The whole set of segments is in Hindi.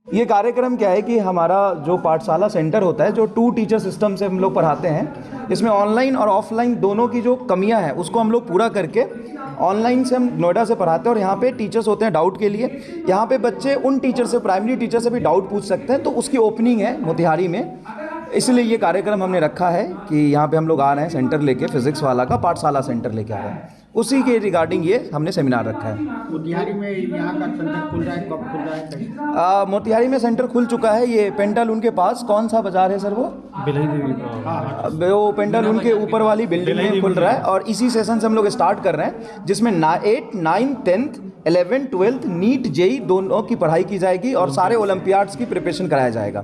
ये कार्यक्रम क्या है कि हमारा जो पाठशाला सेंटर होता है, जो 2 टीचर सिस्टम से हम लोग पढ़ाते हैं, इसमें ऑनलाइन और ऑफलाइन दोनों की जो कमियां हैं उसको हम लोग पूरा करके ऑनलाइन से हम नोएडा से पढ़ाते हैं। और यहाँ पे टीचर्स होते हैं डाउट के लिए। यहाँ पे बच्चे उन टीचर से, प्राइमरी टीचर से भी डाउट पूछ सकते हैं। तो उसकी ओपनिंग है मोतिहारी में, इसलिए ये कार्यक्रम हमने रखा है कि यहाँ पे हम लोग आ रहे हैं सेंटर लेके, फिजिक्स वाला का पाठशाला सेंटर लेके आ रहे हैं। उसी के रिगार्डिंग ये हमने सेमिनार रखा है। मोतिहारी में यहाँ का सेंटर खुल रहा है, कब खुल रहा है? मोतिहारी में सेंटर खुल चुका है। ये पेंटालून के पास कौन सा बाजार है सर वो? वो पेंटालून के ऊपर वाली बिल्डिंग में खुल रहा है। और इसी सेशन से हम लोग स्टार्ट कर रहे हैं, जिसमें 8, 9, 10, 11, 12 नीट जेई दोनों की पढ़ाई की जाएगी और सारे ओलंपियाड्स की प्रिपरेशन कराया जाएगा।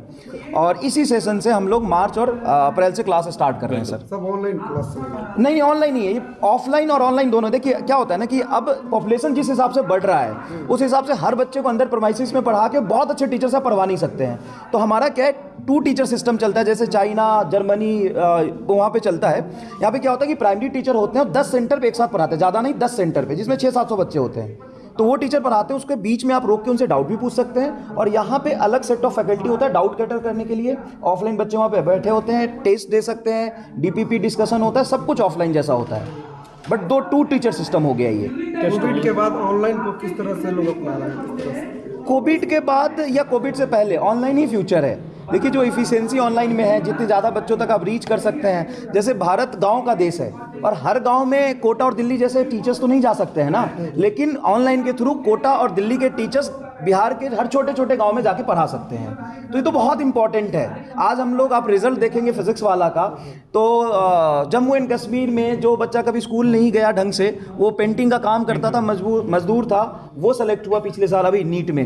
और इसी सेशन से हम लोग मार्च और अप्रैल से क्लास स्टार्ट कर रहे हैं सर। सब ऑनलाइन क्लास? नहीं, ऑनलाइन ही है ये, ऑफलाइन और ऑनलाइन दोनों। देखिए क्या होता है ना कि अब पॉपुलेशन जिस हिसाब से बढ़ रहा है उस हिसाब से हर बच्चे को अंदर प्रीमाइसेस में पढ़ा के बहुत अच्छे टीचर से पढ़वा नहीं सकते हैं। तो हमारा क्या है, 2 टीचर सिस्टम चलता है, जैसे चाइना, जर्मनी वहाँ पे चलता है। यहाँ पे क्या होता है कि प्राइमरी टीचर होते हैं और 10 सेंटर पे एक साथ पढ़ाते हैं, ज़्यादा नहीं 10 सेंटर पे, जिसमें 600-700 बच्चे होते हैं। तो वो टीचर पढ़ाते हैं, उसके बीच में आप रोक के उनसे डाउट भी पूछ सकते हैं। और यहाँ पे अलग सेट ऑफ फैकल्टी होता है डाउट कैटर करने के लिए। ऑफलाइन बच्चे वहाँ पे बैठे होते हैं, टेस्ट दे सकते हैं, डीपीपी डिस्कशन होता है, सब कुछ ऑफलाइन जैसा होता है। बट 2 टीचर सिस्टम हो गया ये। कोविड के बाद ऑनलाइन को किस तरह से लोग अपना रहे हैं, किस तरह से? कोविड के बाद या कोविड से पहले ऑनलाइन ही फ्यूचर है। देखिए जो इफिशियंसी ऑनलाइन में है, जितने ज़्यादा बच्चों तक आप रीच कर सकते हैं। जैसे भारत गांव का देश है और हर गांव में कोटा और दिल्ली जैसे टीचर्स तो नहीं जा सकते हैं ना, लेकिन ऑनलाइन के थ्रू कोटा और दिल्ली के टीचर्स बिहार के हर छोटे छोटे गांव में जाके पढ़ा सकते हैं। तो ये तो बहुत इंपॉर्टेंट है। आज हम लोग, आप रिजल्ट देखेंगे फिजिक्स वाला का, तो जम्मू एंड कश्मीर में जो बच्चा कभी स्कूल नहीं गया ढंग से, वो पेंटिंग का काम करता था, मजदूर था, वो सेलेक्ट हुआ पिछले साल अभी नीट में।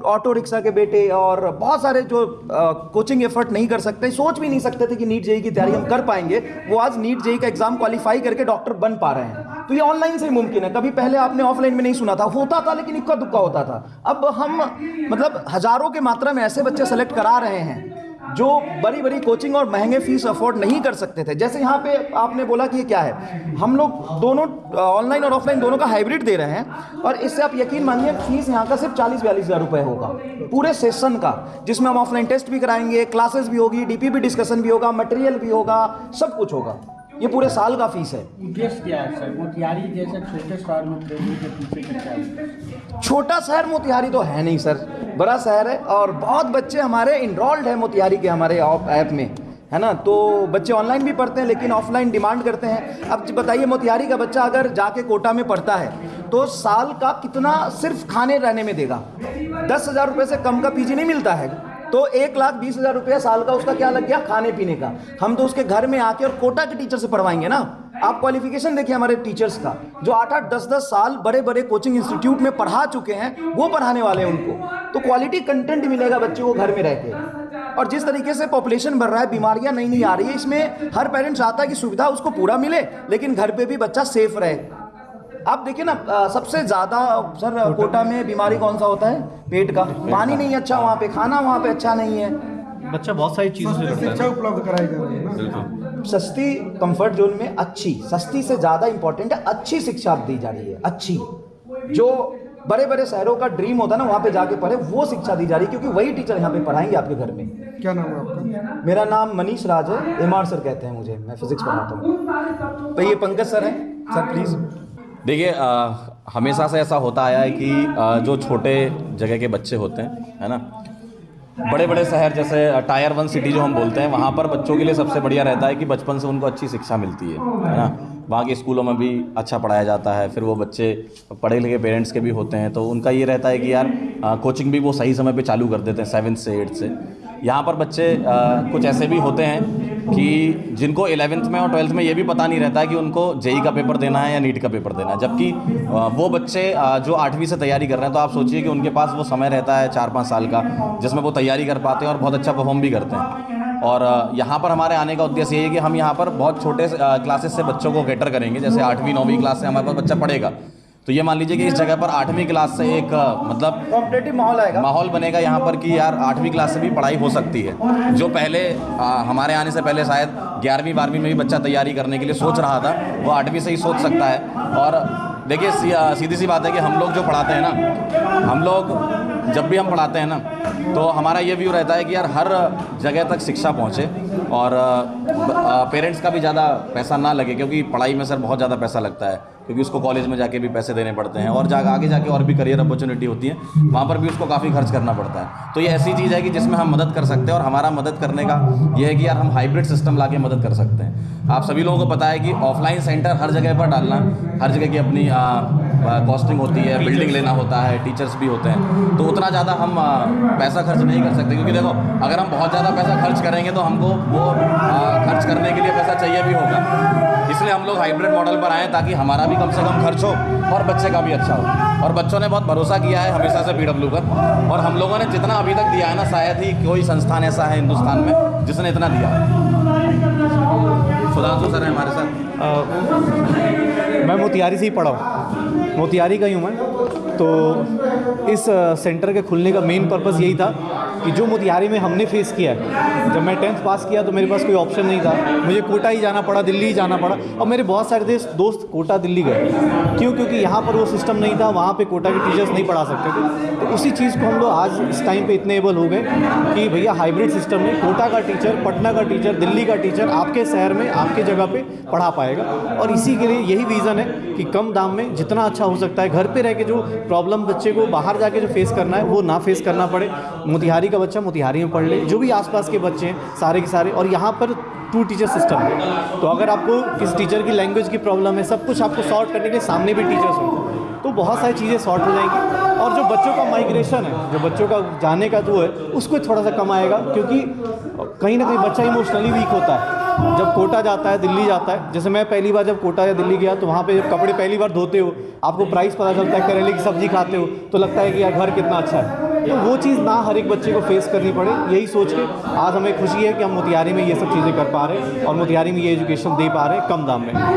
ऑटो रिक्शा के बेटे और बहुत सारे जो कोचिंग एफर्ट नहीं कर सकते, सोच भी नहीं सकते थे कि नीट जेई की तैयारी हम कर पाएंगे, वो आज नीट जेई का एग्जाम क्वालिफाई करके डॉक्टर बन पा रहे हैं। तो ये ऑनलाइन से ही मुमकिन है। कभी पहले आपने ऑफलाइन में नहीं सुना था, होता था लेकिन इक्का दुक्का होता था। अब हम मतलब हजारों के मात्रा में ऐसे बच्चे सेलेक्ट करा रहे हैं जो बड़ी बड़ी कोचिंग और महंगे फीस अफोर्ड नहीं कर सकते थे। जैसे यहाँ पे आपने बोला कि ये क्या है, हम लोग दोनों ऑनलाइन और ऑफलाइन दोनों का हाइब्रिड दे रहे हैं। और इससे आप यकीन मानिए फीस यहाँ का सिर्फ 40-42 हज़ार रुपये होगा पूरे सेशन का, जिसमें हम ऑफलाइन टेस्ट भी कराएंगे, क्लासेस भी होगी, डीपीपी डिस्कशन भी होगा, मटेरियल भी होगा, सब कुछ होगा। ये पूरे साल का फीस है। उद्देश्य क्या है सर? मोतिहारी जैसे छोटे शहर में ट्रेनिंग के पीछे क्या है? छोटा शहर मोतिहारी तो है नहीं सर, बड़ा शहर है और बहुत बच्चे हमारे इनरोल्ड है मोतिहारी के हमारे ऐप में, है ना। तो बच्चे ऑनलाइन भी पढ़ते हैं लेकिन ऑफलाइन डिमांड करते हैं। अब बताइए मोतिहारी का बच्चा अगर जाके कोटा में पढ़ता है तो साल का कितना सिर्फ खाने रहने में देगा? 10,000 रुपये से कम का पीजी नहीं मिलता है। तो 1,20,000 रुपया साल का उसका क्या लग गया? खाने पीने का। हम तो उसके घर में आके और कोटा के टीचर से पढ़वाएंगे ना। आप क्वालिफिकेशन देखिए हमारे टीचर्स का, जो 8-8, 10-10 साल बड़े बड़े कोचिंग इंस्टीट्यूट में पढ़ा चुके हैं, वो पढ़ाने वाले हैं उनको। तो क्वालिटी कंटेंट मिलेगा बच्चे को घर में रह के। और जिस तरीके से पॉपुलेशन बढ़ रहा है, बीमारियां नई नई आ रही है, इसमें हर पेरेंट्स चाहता है कि सुविधा उसको पूरा मिले लेकिन घर पे भी बच्चा सेफ रहे। आप देखिए ना, सबसे ज़्यादा सर कोटा में बीमारी कौन सा होता है? पेट का। पानी नहीं अच्छा वहाँ पे, खाना वहाँ पे अच्छा नहीं है, बच्चा बहुत सारी चीज़ों से लड़ता शिक्षा है। उपलब्ध कराई जा रही है ना। सस्ती कंफर्ट जोन में अच्छी, सस्ती से ज़्यादा इंपॉर्टेंट है अच्छी शिक्षा दी जा रही है। अच्छी, जो बड़े बड़े शहरों का ड्रीम होता है ना, वहाँ पे जाके पढ़े, वो शिक्षा दी जा रही है, क्योंकि वही टीचर यहाँ पे पढ़ाएंगे आपके घर में। क्या नाम है आपका? मेरा नाम मनीष राज है, एमआर सर कहते हैं मुझे, मैं फिजिक्स पढ़ाता हूँ। तो ये पंकज सर हैं, सर प्लीज़। देखिए, हमेशा से ऐसा होता आया है कि जो छोटे जगह के बच्चे होते हैं, है ना, बड़े बड़े शहर जैसे टायर 1 सिटी जो हम बोलते हैं, वहाँ पर बच्चों के लिए सबसे बढ़िया रहता है कि बचपन से उनको अच्छी शिक्षा मिलती है ना। वहाँ के स्कूलों में भी अच्छा पढ़ाया जाता है। फिर वो बच्चे पढ़े लिखे पेरेंट्स के भी होते हैं, तो उनका ये रहता है कि यार कोचिंग भी वो सही समय पे चालू कर देते हैं 7 से 8 से। यहाँ पर बच्चे कुछ ऐसे भी होते हैं कि जिनको 11th में और 12th में ये भी पता नहीं रहता है कि उनको जेई का पेपर देना है या नीट का पेपर देना है, जबकि वो बच्चे जो 8वीं से तैयारी कर रहे हैं, तो आप सोचिए कि उनके पास वो समय रहता है 4-5 साल का, जिसमें वो तैयारी कर पाते हैं और बहुत अच्छा परफॉर्म भी करते हैं। और यहाँ पर हमारे आने का उद्देश्य ये है कि हम यहाँ पर बहुत छोटे क्लासेस से बच्चों को कैटर करेंगे। जैसे 8वीं 9वीं क्लास से हमारे पास बच्चा पढ़ेगा, तो ये मान लीजिए कि इस जगह पर 8वीं क्लास से एक मतलब कॉम्पिटिटिव माहौल आएगा, माहौल बनेगा यहाँ पर कि यार 8वीं क्लास से भी पढ़ाई हो सकती है। जो पहले हमारे आने से पहले शायद 11वीं 12वीं में भी बच्चा तैयारी करने के लिए सोच रहा था, वो 8वीं से ही सोच सकता है। और देखिए सीधी सी बात है कि हम लोग जो पढ़ाते हैं ना, हम लोग जब भी हम पढ़ाते हैं ना तो हमारा ये व्यू रहता है कि यार हर जगह तक शिक्षा पहुँचे और पेरेंट्स का भी ज़्यादा पैसा ना लगे, क्योंकि पढ़ाई में सर बहुत ज़्यादा पैसा लगता है, क्योंकि उसको कॉलेज में जाके भी पैसे देने पड़ते हैं और आगे जाके और भी करियर अपॉर्चुनिटी होती है, वहाँ पर भी उसको काफ़ी खर्च करना पड़ता है। तो ये ऐसी चीज़ है कि जिसमें हम मदद कर सकते हैं और हमारा मदद करने का ये है कि यार हम हाइब्रिड सिस्टम ला के मदद कर सकते हैं। आप सभी लोगों को पता है कि ऑफलाइन सेंटर हर जगह पर डालना, हर जगह की अपनी कॉस्टिंग होती है, बिल्डिंग लेना होता है, टीचर्स भी होते हैं, तो उतना ज़्यादा हम पैसा खर्च नहीं कर सकते, क्योंकि देखो अगर हम बहुत ज़्यादा पैसा खर्च करेंगे तो हमको वो खर्च करने के लिए पैसा चाहिए भी होगा। इसलिए हम लोग हाइब्रिड मॉडल पर आए ताकि हमारा भी कम से कम खर्च हो और बच्चे का भी अच्छा हो। और बच्चों ने बहुत भरोसा किया है हमेशा से PW पर, और हम लोगों ने जितना अभी तक दिया है ना, शायद ही कोई संस्थान ऐसा है हिंदुस्तान में जिसने इतना दिया है। सुधांशु सर है हमारे साथ। मैं मोतिहारी से ही पढ़ा हूँ, मोतिहारी का ही हूँ मैं। तो इस सेंटर के खुलने का मेन पर्पस यही था कि जो मोतिहारी में हमने फेस किया है, जब मैं 10th पास किया तो मेरे पास कोई ऑप्शन नहीं था, मुझे कोटा ही जाना पड़ा, दिल्ली ही जाना पड़ा, और मेरे बहुत सारे दोस्त कोटा दिल्ली गए। क्यों? क्योंकि यहाँ पर वो सिस्टम नहीं था, वहाँ पे कोटा के टीचर्स नहीं पढ़ा सकते थे। तो उसी चीज़ को हम लोग आज इस टाइम पे इतने एबल हो गए कि भैया हाइब्रिड सिस्टम में कोटा का टीचर, पटना का टीचर, दिल्ली का टीचर आपके शहर में, आपके जगह पे पढ़ा पाएगा। और इसी के लिए यही रीज़न है कि कम दाम में जितना अच्छा हो सकता है, घर पे रह के जो प्रॉब्लम बच्चे को बाहर जाके जो फेस करना है वो ना फेस करना पड़े। मोतिहारी का बच्चा मोतिहारी में पढ़ ले, जो भी आसपास के बच्चे हैं सारे के सारे। और यहाँ पर 2 टीचर सिस्टम है, तो अगर आपको किसी टीचर की लैंग्वेज की प्रॉब्लम है, सब कुछ आपको सॉर्ट करने के लिए सामने भी टीचर्स हो, तो बहुत सारी चीज़ें सॉर्ट हो जाएंगी। और जो बच्चों का माइग्रेशन है, जो बच्चों का जाने का जो है, उसको थोड़ा सा कम आएगा, क्योंकि कहीं ना कहीं बच्चा इमोशनली वीक होता है जब कोटा जाता है, दिल्ली जाता है। जैसे मैं पहली बार जब कोटा या दिल्ली गया तो वहाँ पे जब कपड़े पहली बार धोते हो, आपको प्राइस पता चलता है, करेले की सब्ज़ी खाते हो तो लगता है कि यार घर कितना अच्छा है। तो वो चीज़ ना हर एक बच्चे को फेस करनी पड़े, यही सोच के आज हमें खुशी है कि हम मोतिहारी में ये सब चीज़ें कर पा रहे हैं और मोतिहारी में ये एजुकेशन दे पा रहे हैं कम दाम में।